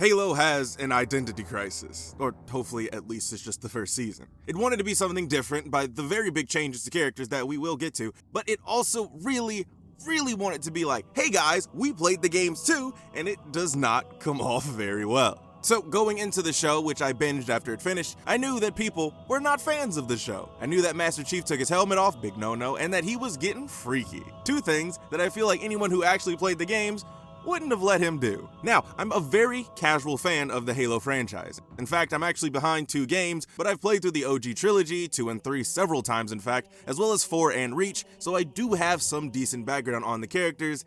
Halo has an identity crisis, or hopefully at least it's just the first season. It wanted to be something different by the very big changes to characters that we will get to, but it also really wanted to be like, hey guys, we played the games too, and it does not come off very well. So going into the show, which I binged after it finished, I knew that people were not fans of the show. I knew that Master Chief took his helmet off, big no-no, and that he was getting freaky. Two things that I feel like anyone who actually played the games wouldn't have let him do. Now, I'm a very casual fan of the Halo franchise. In fact, I'm actually behind 2 games, but I've played through the OG trilogy, 2 and 3 several times in fact, as well as 4 and Reach, so I do have some decent background on the characters,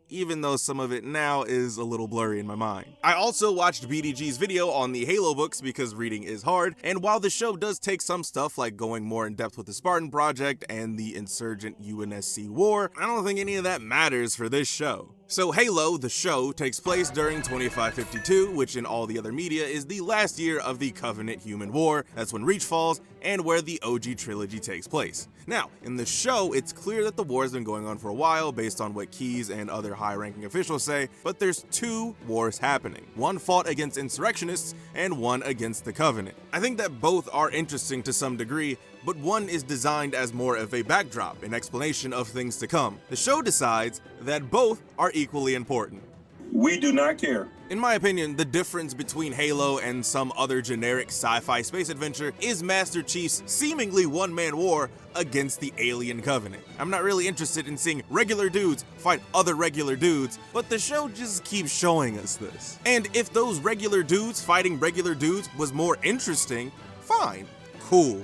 even though some of it now is a little blurry in my mind. I also watched BDG's video on the Halo books because reading is hard, and while the show does take some stuff like going more in depth with the Spartan Project and the insurgent UNSC war, I don't think any of that matters for this show. So Halo, the show, takes place during 2552, which in all the other media is the last year of the Covenant-Human War. That's when Reach falls, and where the OG trilogy takes place. Now, in the show, it's clear that the war has been going on for a while based on what Keyes and other high-ranking officials say, but there's 2 wars happening. One fought against insurrectionists, and one against the Covenant. I think that both are interesting to some degree, but one is designed as more of a backdrop, an explanation of things to come. The show decides that both are equally important. We do not care. In my opinion, the difference between Halo and some other generic sci-fi space adventure is Master Chief's seemingly one-man war against the alien Covenant. I'm not really interested in seeing regular dudes fight other regular dudes, but the show just keeps showing us this. And if those regular dudes fighting regular dudes was more interesting, fine, cool.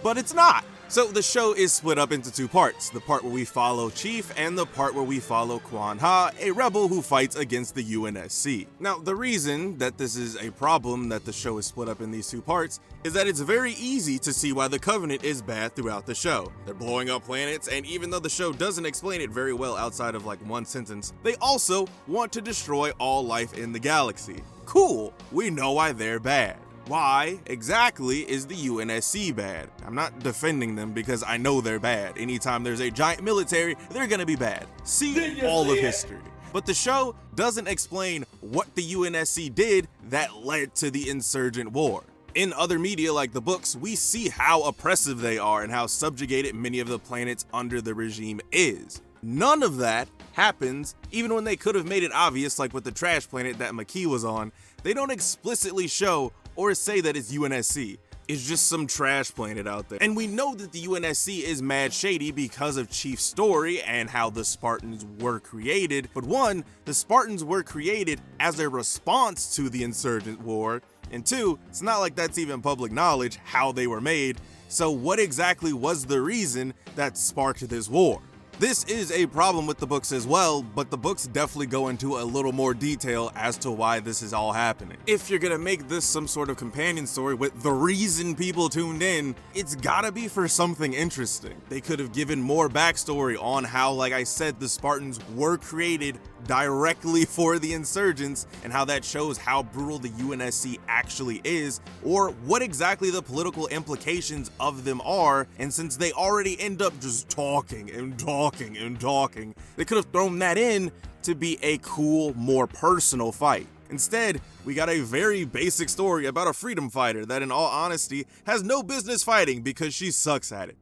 But it's not. So the show is split up into 2 parts, the part where we follow Chief and the part where we follow Quan Ha, a rebel who fights against the UNSC. Now, the reason that this is a problem that the show is split up in these 2 parts is that it's very easy to see why the Covenant is bad throughout the show. They're blowing up planets, and even though the show doesn't explain it very well outside of like one sentence, they also want to destroy all life in the galaxy. Cool, we know why they're bad. Why exactly is the UNSC bad? I'm not defending them because I know they're bad. Anytime there's a giant military, they're gonna be bad. See all of history. But the show doesn't explain what the UNSC did that led to the insurgent war. In other media like the books, we see how oppressive they are and how subjugated many of the planets under the regime is. None of that happens, even when they could have made it obvious, like with the trash planet that McKee was on. They don't explicitly show or say that it's UNSC. It's just some trash planet out there. And we know that the UNSC is mad shady because of Chief's story and how the Spartans were created. But 1, the Spartans were created as a response to the insurgent war. And 2, it's not like that's even public knowledge how they were made. So what exactly was the reason that sparked this war? This is a problem with the books as well, but the books definitely go into a little more detail as to why this is all happening. If you're gonna make this some sort of companion story with the reason people tuned in, it's gotta be for something interesting. They could have given more backstory on how, like I said, the Spartans were created directly for the insurgents and how that shows how brutal the UNSC actually is, or what exactly the political implications of them are. And since they already end up just talking and talking, they could have thrown that in to be a cool, more personal fight. Instead, we got a very basic story about a freedom fighter that in all honesty has no business fighting because she sucks at it.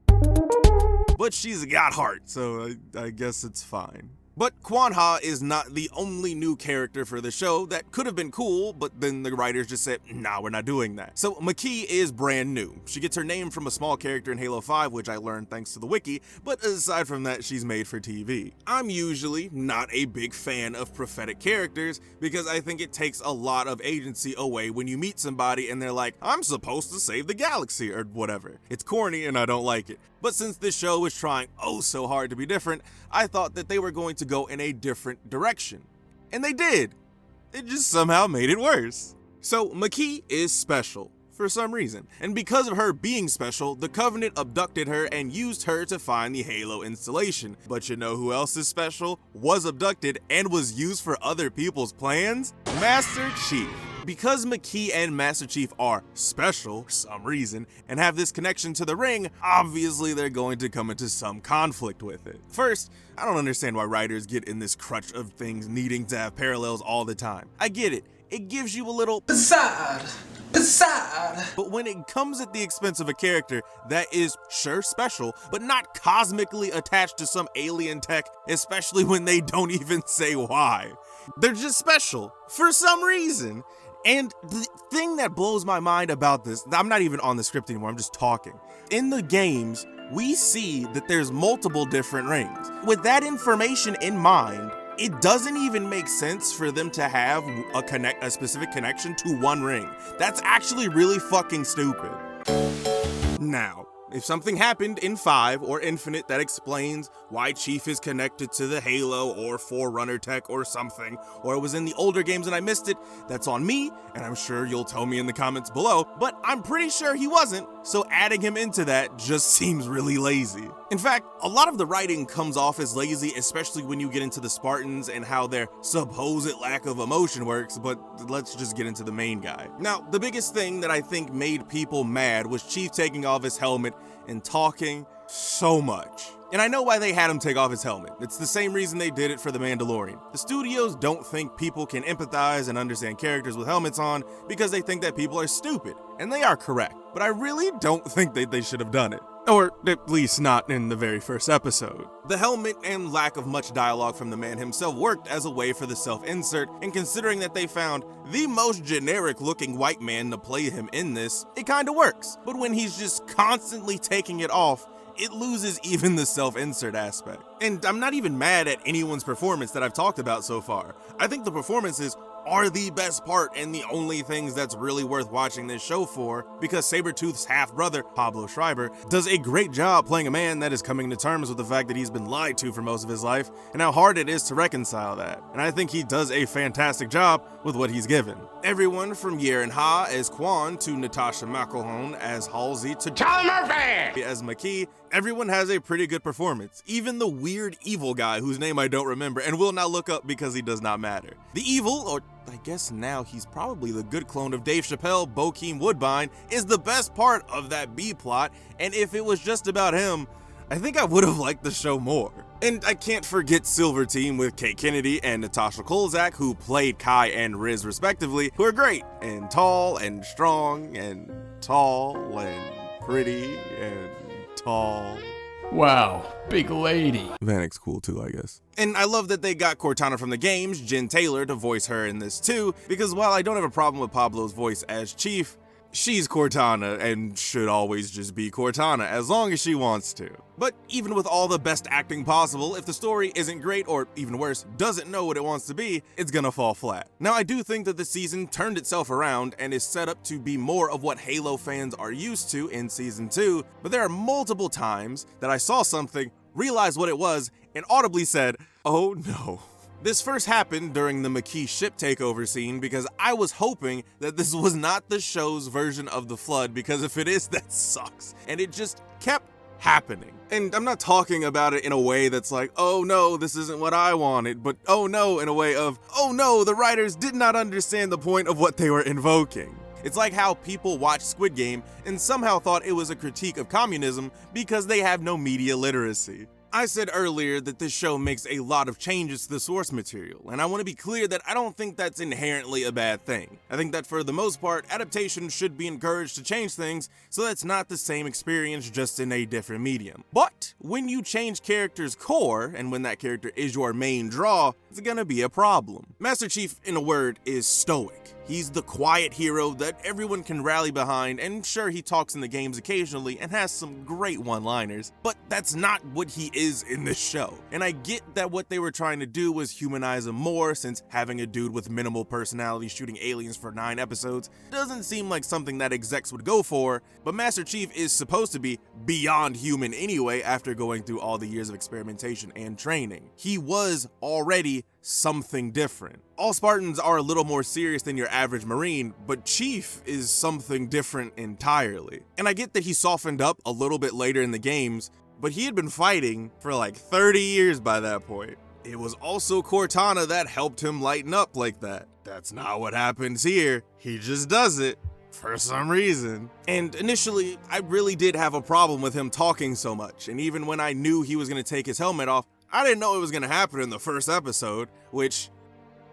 But she's got heart, so I guess it's fine. But Quan Ha is not the only new character for the show that could have been cool, but then the writers just said, nah, we're not doing that. So McKee is brand new. She gets her name from a small character in Halo 5, which I learned thanks to the wiki, but aside from that, she's made for TV. I'm usually not a big fan of prophetic characters because I think it takes a lot of agency away when you meet somebody and they're like, I'm supposed to save the galaxy or whatever. It's corny and I don't like it. But since this show is trying oh so hard to be different, I thought that they were going to go in a different direction. And they did. It just somehow made it worse. So McKee is special for some reason. And because of her being special, the Covenant abducted her and used her to find the Halo installation. But you know who else is special, was abducted, and was used for other people's plans? Master Chief. Because McKee and Master Chief are special for some reason and have this connection to the ring, obviously they're going to come into some conflict with it. First, I don't understand why writers get in this crutch of things needing to have parallels all the time. I get it. it gives you a little Beside. But when it comes at the expense of a character that is, sure, special, but not cosmically attached to some alien tech, especially when they don't even say why. They're just special, for some reason. And the thing that blows my mind about this, I'm not even on the script anymore, I'm just talking. In the games, we see that there's multiple different rings. With that information in mind, it doesn't even make sense for them to have a specific connection to one ring. That's actually really fucking stupid. Now, if something happened in 5 or Infinite that explains why Chief is connected to the Halo or Forerunner tech or something, or it was in the older games and I missed it, that's on me, and I'm sure you'll tell me in the comments below, but I'm pretty sure he wasn't, so adding him into that just seems really lazy. In fact, a lot of the writing comes off as lazy, especially when you get into the Spartans and how their supposed lack of emotion works, but let's just get into the main guy. Now, the biggest thing that I think made people mad was Chief taking off his helmet and talking so much. And I know why they had him take off his helmet. It's the same reason they did it for The Mandalorian. The studios don't think people can empathize and understand characters with helmets on because they think that people are stupid. And they are correct. But I really don't think that they should have done it. Or at least not in the very first episode. The helmet and lack of much dialogue from the man himself worked as a way for the self-insert, and considering that they found the most generic looking white man to play him in this, it kinda works. But when he's just constantly taking it off, it loses even the self-insert aspect. And I'm not even mad at anyone's performance that I've talked about so far. I think the performances are the best part and the only things that's really worth watching this show for, because Sabretooth's half-brother, Pablo Schreiber, does a great job playing a man that is coming to terms with the fact that he's been lied to for most of his life and how hard it is to reconcile that. And I think he does a fantastic job with what he's given. Everyone from Yeren Ha as Quan to Natasha McElhone as Halsey to Charlie Murphy as McKee, everyone has a pretty good performance. Even the weird evil guy whose name I don't remember and will not look up because he does not matter. The evil, or I guess now he's probably the good clone of Dave Chappelle, BOKEEM Woodbine, is the best part of that B-plot, and if it was just about him, I think I would have liked the show more. And I can't forget Silver Team with Kate Kennedy and Natasha Kolzak, who played Kai and Riz respectively, who are great, and tall, and strong, and tall, and pretty, and tall. Wow, big lady. Vanek's cool too, I guess. And I love that they got Cortana from the games, Jen Taylor, to voice her in this too, because while I don't have a problem with Pablo's voice as Chief, she's Cortana and should always just be Cortana as long as she wants to. But even with all the best acting possible, if the story isn't great, or even worse, doesn't know what it wants to be, it's gonna fall flat. Now, I do think that the season turned itself around and is set up to be more of what Halo fans are used to in season 2, but there are multiple times that I saw something, realized what it was, and audibly said, oh no. This first happened during the McKee ship takeover scene because I was hoping that this was not the show's version of the Flood, because if it is, that sucks. And it just kept happening. And I'm not talking about it in a way that's like, oh no, this isn't what I wanted, but oh no, in a way of, oh no, the writers did not understand the point of what they were invoking. It's like how people watch Squid Game and somehow thought it was a critique of communism because they have no media literacy. I said earlier that this show makes a lot of changes to the source material, and I want to be clear that I don't think that's inherently a bad thing. I think that for the most part, adaptation should be encouraged to change things so that's not the same experience just in a different medium. But when you change characters' core, and when that character is your main draw, it's gonna be a problem. Master Chief, in a word, is stoic. He's the quiet hero that everyone can rally behind, and sure, he talks in the games occasionally and has some great one-liners, but that's not what he is in this show. And I get that what they were trying to do was humanize him more, since having a dude with minimal personality shooting aliens for 9 episodes doesn't seem like something that execs would go for, but Master Chief is supposed to be beyond human anyway after going through all the years of experimentation and training. He was already something different. All Spartans are a little more serious than your average Marine, but Chief is something different entirely. And I get that he softened up a little bit later in the games, but he had been fighting for like 30 years by that point. It was also Cortana that helped him lighten up like that. That's not what happens here. He just does it for some reason. And initially, I really did have a problem with him talking so much, and even when I knew he was going to take his helmet off, I didn't know it was going to happen in the first episode, which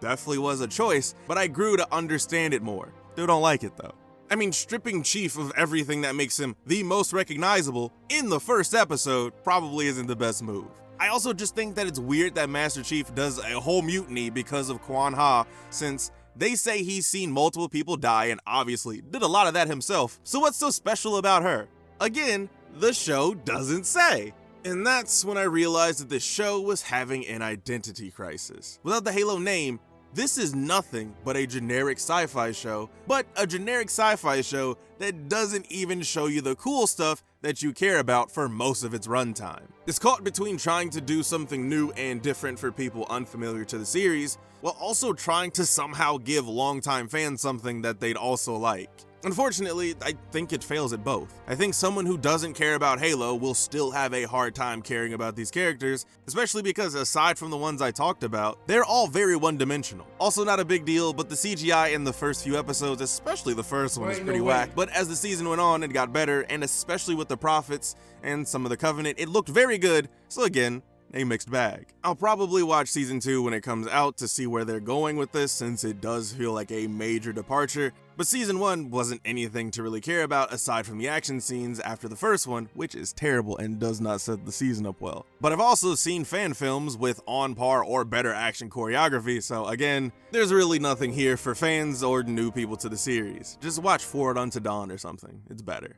definitely was a choice, but I grew to understand it more. Still don't like it though. I mean, stripping Chief of everything that makes him the most recognizable in the first episode probably isn't the best move. I also just think that it's weird that Master Chief does a whole mutiny because of Quan Ha, since they say he's seen multiple people die and obviously did a lot of that himself. So what's so special about her? Again, the show doesn't say. And that's when I realized that the show was having an identity crisis. Without the Halo name, this is nothing but a generic sci-fi show, but a generic sci-fi show that doesn't even show you the cool stuff that you care about for most of its runtime. It's caught between trying to do something new and different for people unfamiliar to the series, while also trying to somehow give longtime fans something that they'd also like. Unfortunately, I think it fails at both. I think someone who doesn't care about Halo will still have a hard time caring about these characters, especially because aside from the ones I talked about, they're all very one-dimensional. Also not a big deal, but the CGI in the first few episodes, especially the first one, was pretty whack. But as the season went on, it got better, and especially with the Prophets and some of the Covenant, it looked very good. So again, a mixed bag. I'll probably watch season 2 when it comes out to see where they're going with this, since it does feel like a major departure, but season 1 wasn't anything to really care about aside from the action scenes after the first one, which is terrible and does not set the season up well. But I've also seen fan films with on par or better action choreography, so again, there's really nothing here for fans or new people to the series. Just watch Forward Unto Dawn or something, it's better.